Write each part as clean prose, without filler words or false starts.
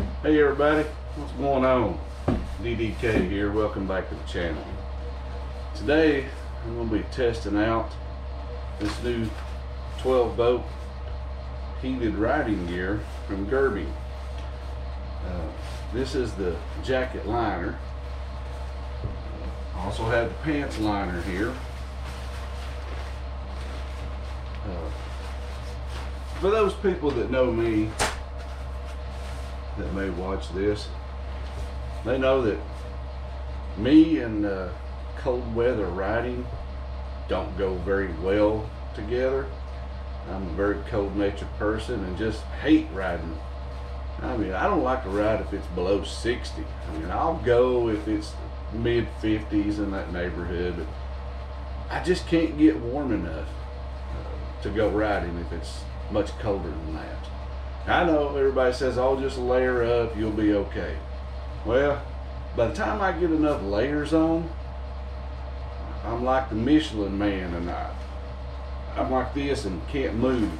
Hey everybody, what's going on? DDK here, welcome back to the channel. Today I'm going to be testing out this new 12 volt heated riding gear from Gerbing. This is the jacket liner. I also have the pants liner here. For those people that know me that may watch this, they know that me and cold weather riding don't go very well together. I'm a very cold natured person and just hate riding. I mean, I don't like to ride if it's below 60. I mean, I'll go if it's mid 50s in that neighborhood, but I just can't get warm enough to go riding if it's much colder than that. I know everybody says, oh, just layer up, you'll be okay. Well, by the time I get enough layers on, I'm like the Michelin man, and I'm like this and can't move.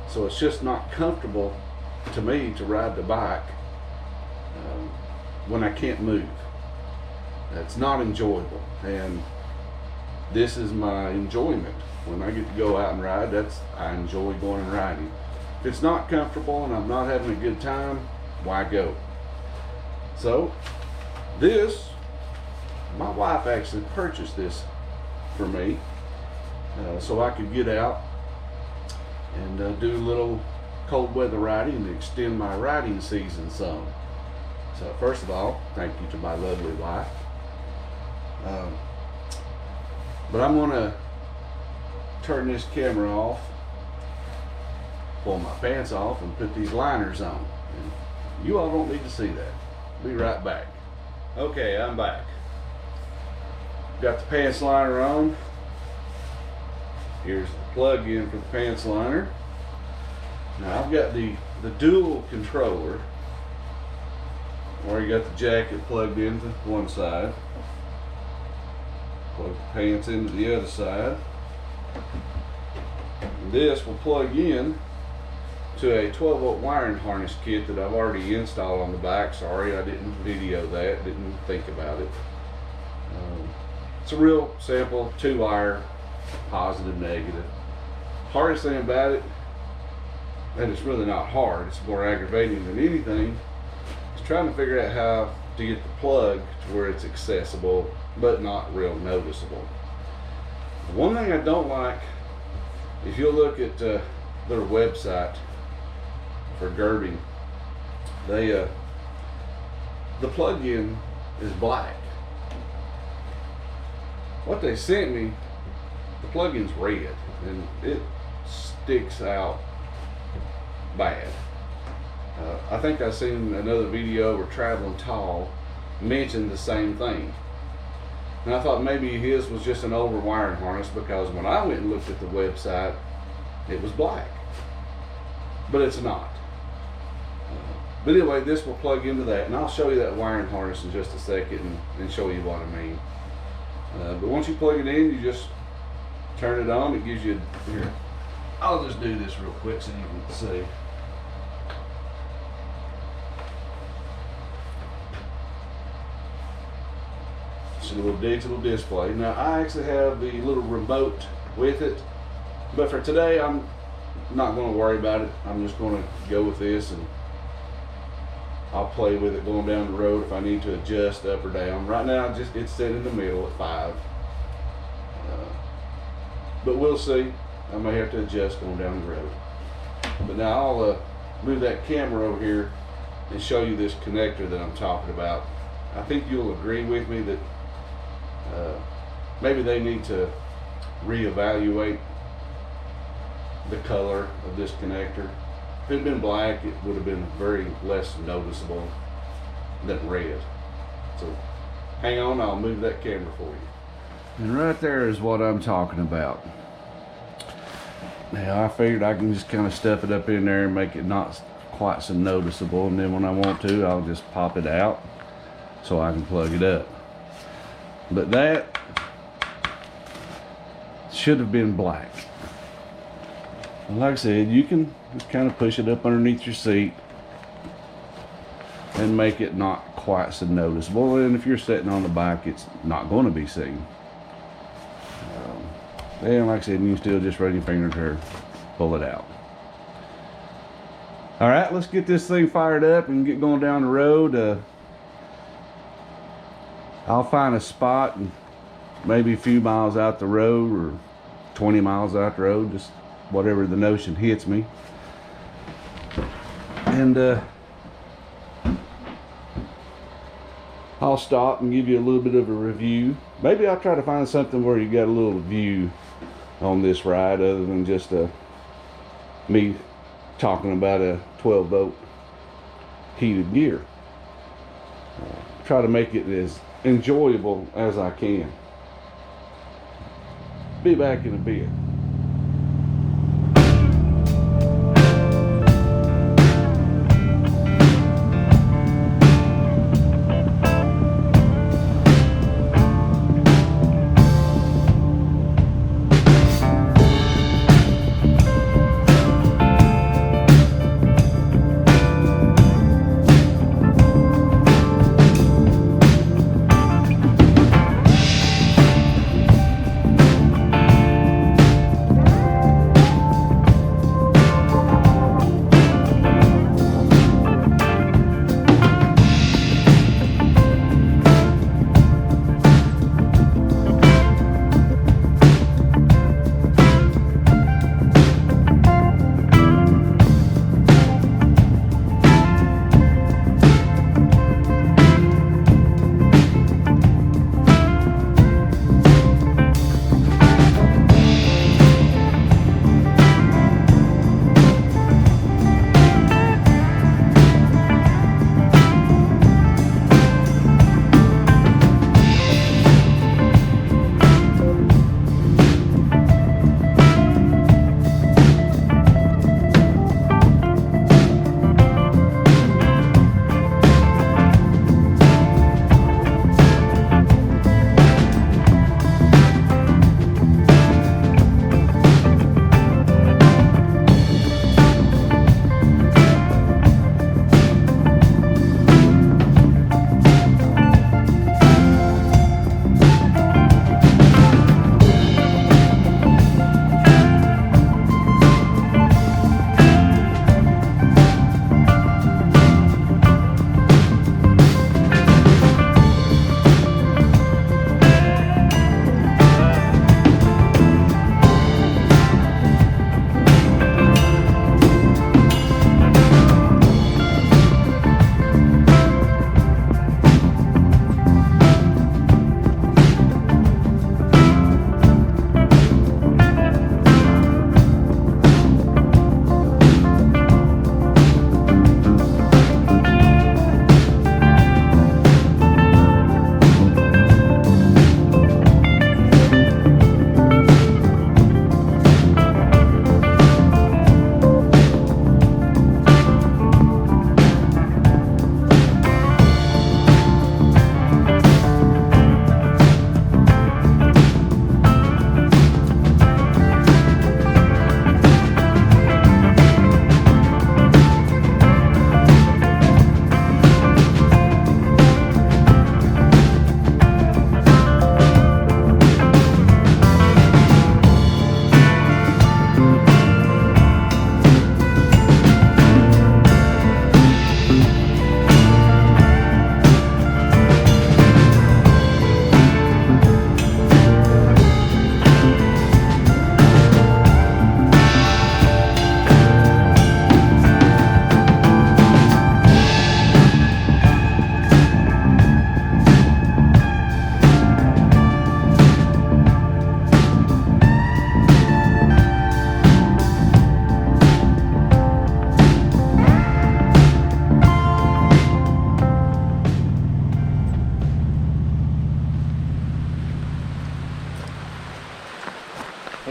So it's just not comfortable to me to ride the bike when I can't move. It's not enjoyable, and this is my enjoyment. When I get to go out and ride, I enjoy going and riding. If it's not comfortable and I'm not having a good time, why go? So my wife actually purchased this for me so I could get out and do a little cold weather riding to extend my riding season some. So first of all, thank you to my lovely wife. But I'm gonna turn this camera off, pull my pants off, and put these liners on. And you all don't need to see that. Be right back. Okay, I'm back. Got the pants liner on. Here's the plug-in for the pants liner. Now I've got the dual controller, where you got the jacket plugged into one side, plug the pants into the other side. This will plug in to a 12 volt wiring harness kit that I've already installed on the back. Sorry, I didn't video that, didn't think about it. It's a real simple 2-wire, positive, negative. Hardest thing about it, and it's really not hard, it's more aggravating than anything, is trying to figure out how to get the plug to where it's accessible but not real noticeable. One thing I don't like, if you'll look at their website for Gerbing, the plug-in is black. What they sent me, the plug-in's red, and it sticks out bad. I think I seen another video where Traveling Tall mentioned the same thing. And I thought maybe his was just an older wiring harness, because when I went and looked at the website, it was black. But it's not. But anyway, this will plug into that, and I'll show you that wiring harness in just a second and show you what I mean. But once you plug it in, you just turn it on. It gives you, here, I'll just do this real quick so you can see. It's a little digital display. Now I actually have the little remote with it, but for today I'm not going to worry about it. I'm just going to go with this, and I'll play with it going down the road if I need to adjust up or down. Right now it's set in the middle at 5, but we'll see. I may have to adjust going down the road. But now I'll move that camera over here and show you this connector that I'm talking about. I think you'll agree with me that maybe they need to reevaluate the color of this connector. If it had been black, it would have been very less noticeable than red. So hang on, I'll move that camera for you. And right there is what I'm talking about. Now I figured I can just kind of stuff it up in there and make it not quite so noticeable, and then when I want to, I'll just pop it out so I can plug it up. But that should have been black. And like I said, you can just kind of push it up underneath your seat and make it not quite so noticeable. And if you're sitting on the bike, it's not going to be seen. And like I said, you still just run your finger to pull it out. All right, let's get this thing fired up and get going down the road. I'll find a spot and maybe a few miles out the road or 20 miles out the road, just whatever the notion hits me. And I'll stop and give you a little bit of a review. Maybe I'll try to find something where you got a little view on this ride other than just me talking about a 12-volt heated gear. Try to make it as enjoyable as I can. Be back in a bit.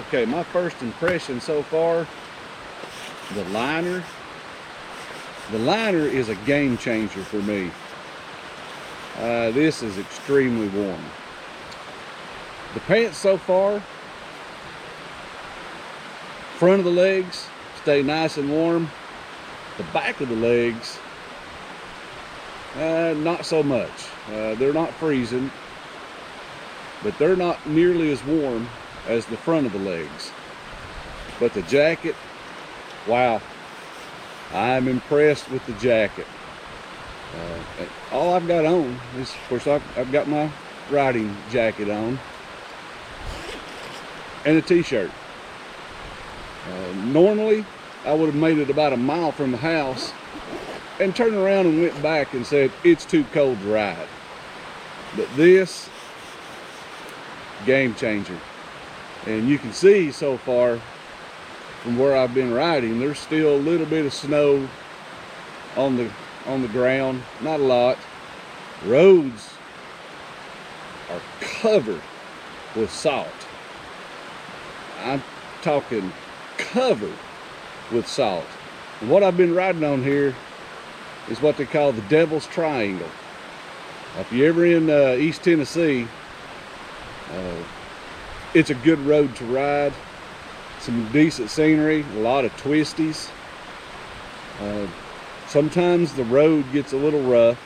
Okay, my first impression so far, the liner is a game changer for me. This is extremely warm. The pants so far, front of the legs stay nice and warm. The back of the legs Not so much. They're not freezing, but they're not nearly as warm as the front of the legs. But the jacket, wow, I'm impressed with the jacket. All I've got on is, of course, I've got my riding jacket on and a t-shirt. Normally, I would have made it about a mile from the house and turned around and went back and said, it's too cold to ride. But this, game changer. And you can see so far from where I've been riding, there's still a little bit of snow on the ground, not a lot. Roads are covered with salt. I'm talking covered with salt. And what I've been riding on here is what they call the Devil's Triangle. If you're ever in East Tennessee, it's a good road to ride. Some decent scenery, a lot of twisties. Sometimes the road gets a little rough.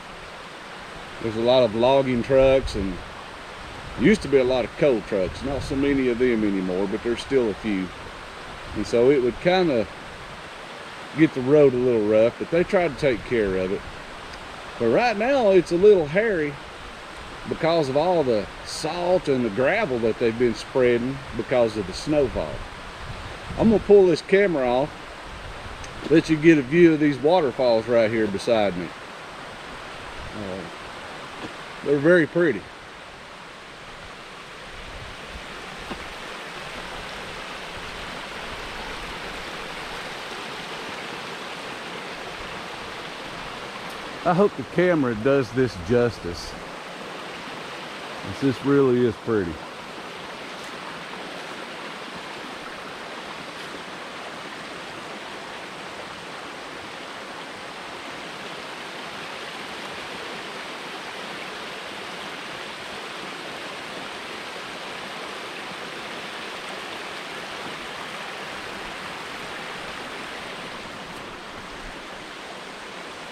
There's a lot of logging trucks, and used to be a lot of coal trucks. Not so many of them anymore, but there's still a few. And so it would kind of get the road a little rough, but they tried to take care of it. But right now it's a little hairy because of all the salt and the gravel that they've been spreading because of the snowfall. I'm gonna pull this camera off, let you get a view of these waterfalls right here beside me. They're very pretty. I hope the camera does this justice. This really is pretty.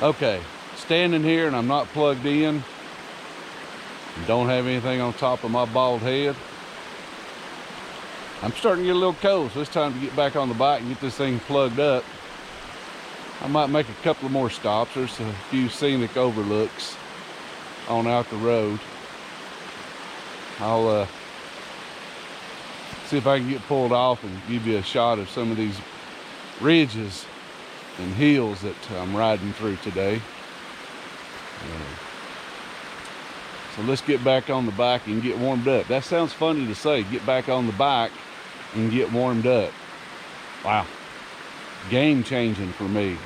Okay, standing here and I'm not plugged in, don't have anything on top of my bald head. I'm starting to get a little cold, so it's time to get back on the bike and get this thing plugged up. I might make a couple of more stops. There's a few scenic overlooks on out the road. I'll see if I can get pulled off and give you a shot of some of these ridges and hills that I'm riding through today. So let's get back on the bike and get warmed up. That sounds funny to say, get back on the bike and get warmed up. Wow, game changing for me.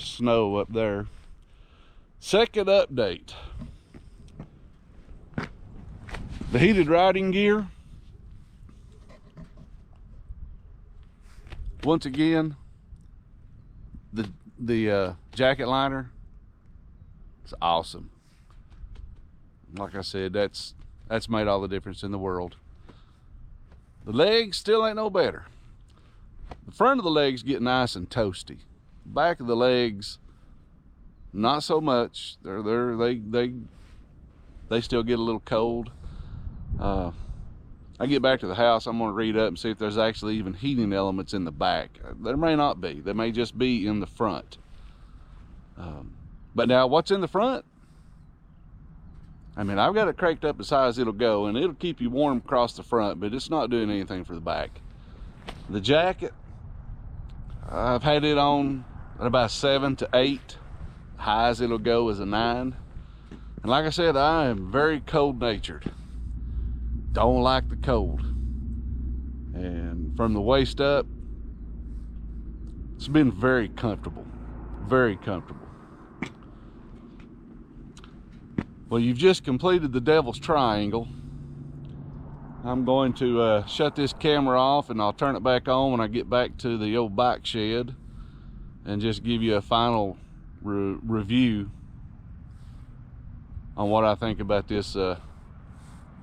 snow up there. Second update. The heated riding gear. Once again, the jacket liner is awesome. Like I said, that's made all the difference in the world. The legs still ain't no better. The front of the legs get nice and toasty. Back of the legs, not so much. They still get a little cold. I get back to the house, I'm gonna read up and see if there's actually even heating elements in the back. There may not be. They may just be in the front. But now, what's in the front? I mean, I've got it cranked up as high as it'll go, and it'll keep you warm across the front, but it's not doing anything for the back. The jacket, I've had it on at about 7 to 8. High as it'll go is a 9. And like I said, I am very cold-natured. Don't like the cold. And from the waist up, it's been very comfortable. Very comfortable. Well, you've just completed the Devil's Triangle. I'm going to shut this camera off, and I'll turn it back on when I get back to the old bike shed and just give you a final review on what I think about this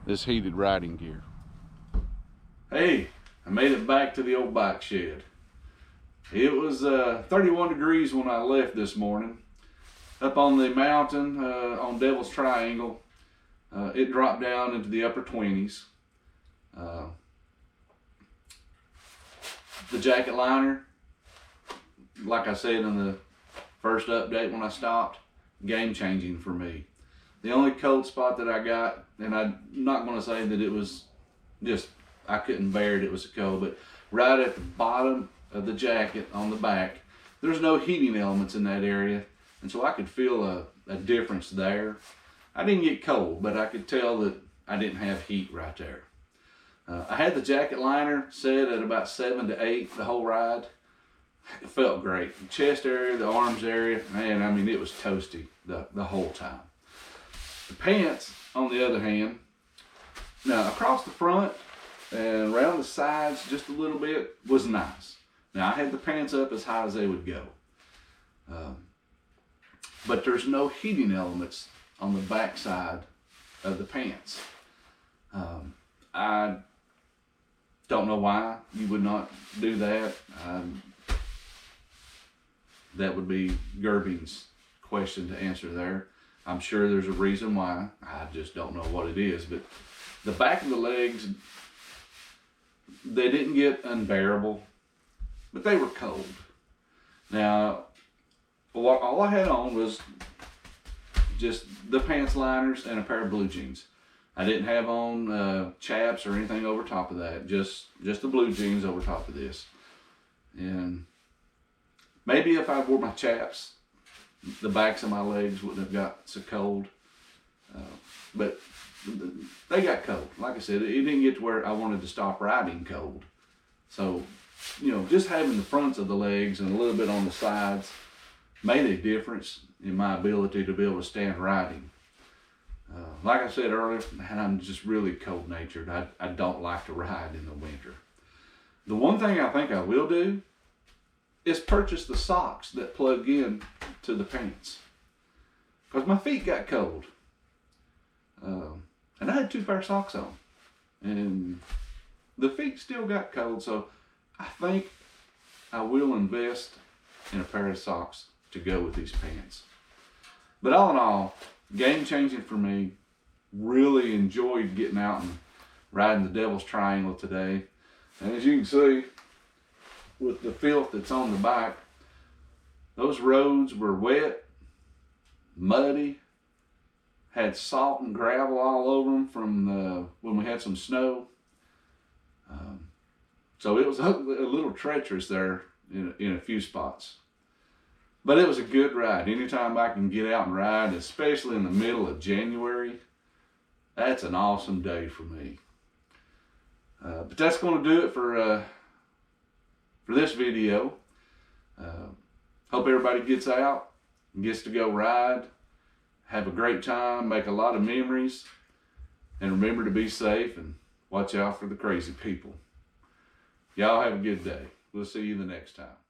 this heated riding gear. Hey, I made it back to the old bike shed. It was 31 degrees when I left this morning. Up on the mountain on Devil's Triangle, it dropped down into the upper 20s. The jacket liner, like I said in the first update when I stopped, game changing for me. The only cold spot that I got, and I'm not going to say that it was just, I couldn't bear it, it was cold, but right at the bottom of the jacket on the back, there's no heating elements in that area, and so I could feel a difference there. I didn't get cold, but I could tell that I didn't have heat right there. I had the jacket liner set at about 7 to 8 the whole ride. It felt great. The chest area, the arms area, man, I mean, it was toasty the whole time. The pants, on the other hand, now across the front and around the sides just a little bit was nice. Now I had the pants up as high as they would go. But there's no heating elements on the back side of the pants. I don't know why you would not do that. That would be Gerbing's question to answer there. I'm sure there's a reason why. I just don't know what it is. But the back of the legs, they didn't get unbearable, but they were cold. Now, all I had on was just the pants liners and a pair of blue jeans. I didn't have on chaps or anything over top of that. Just the blue jeans over top of this. And maybe if I wore my chaps, the backs of my legs wouldn't have got so cold. But they got cold. Like I said, it didn't get to where I wanted to stop riding cold. So, you know, just having the fronts of the legs and a little bit on the sides made a difference in my ability to be able to stand riding. Like I said earlier, man, I'm just really cold-natured. I don't like to ride in the winter. The one thing I think I will do is purchase the socks that plug in to the pants, because my feet got cold. And I had 2 pair of socks on, and the feet still got cold, so I think I will invest in a pair of socks to go with these pants. But all in all, game changing for me. Really enjoyed getting out and riding the Devil's Triangle today. And as you can see, with the filth that's on the bike, those roads were wet, muddy, had salt and gravel all over them from when we had some snow. So it was a little treacherous there in a few spots. But it was a good ride. Anytime I can get out and ride, especially in the middle of January, that's an awesome day for me. But that's going to do it for this video. Hope everybody gets out and gets to go ride, have a great time, make a lot of memories, and remember to be safe and watch out for the crazy people. Y'all have a good day. We'll see you the next time.